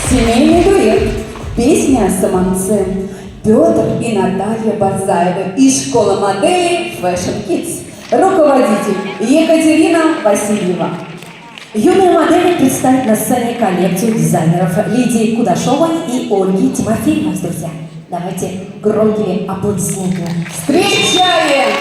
Семейный дуэт. Песня о саманце. Петр и Наталья Бадзаевы из школы моделей Fashion Kids. Руководитель Екатерина Васильева. Юные модели представят на сцене коллекцию дизайнеров Лидии Кудашовой и Ольги Тимофеевой, друзья. Давайте громкие аплодисменты. Встречаем!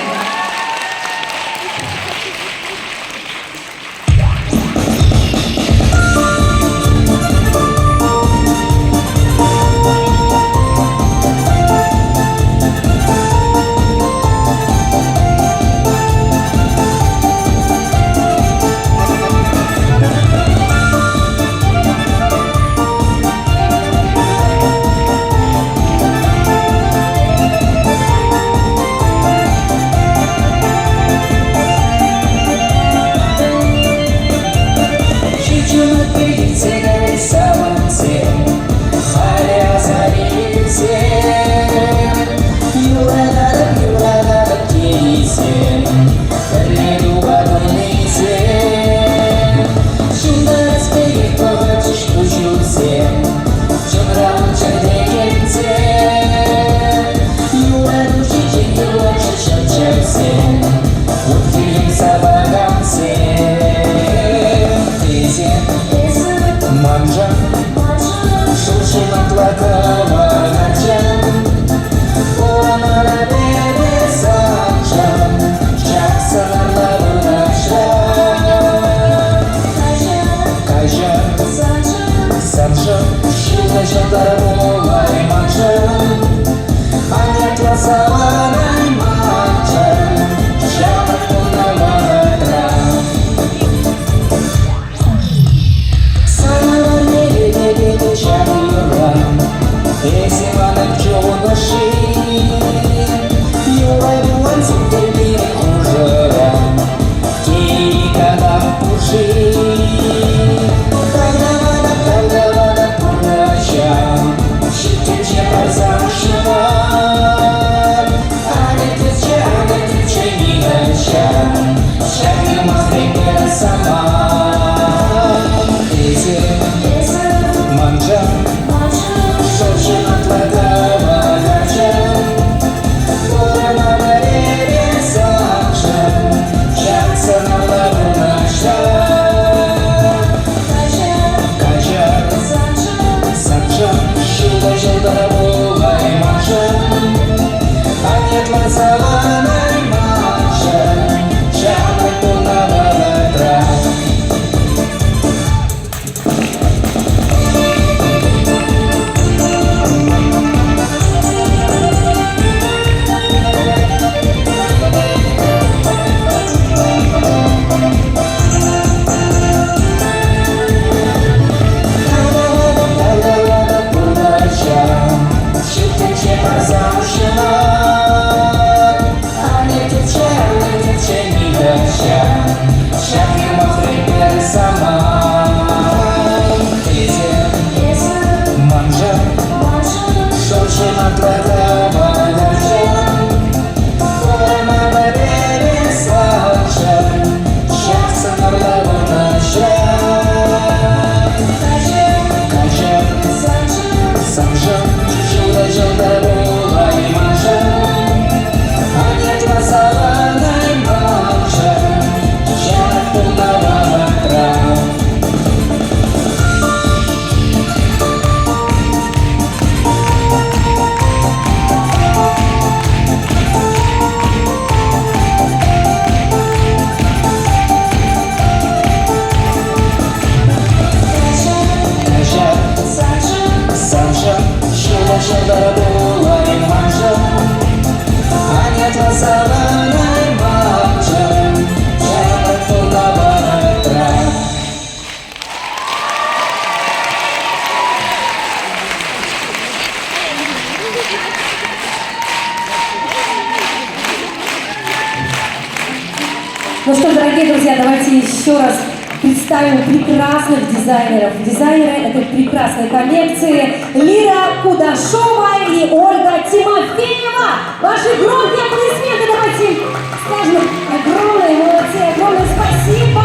Ну что, дорогие друзья, давайте еще раз представим прекрасных дизайнеров. Дизайнеры этой прекрасной коллекции Лира Кудашова и Ольга Тимофеева. Ваши громкие аплодисменты давайте скажем. Огромное молодцы, огромное спасибо.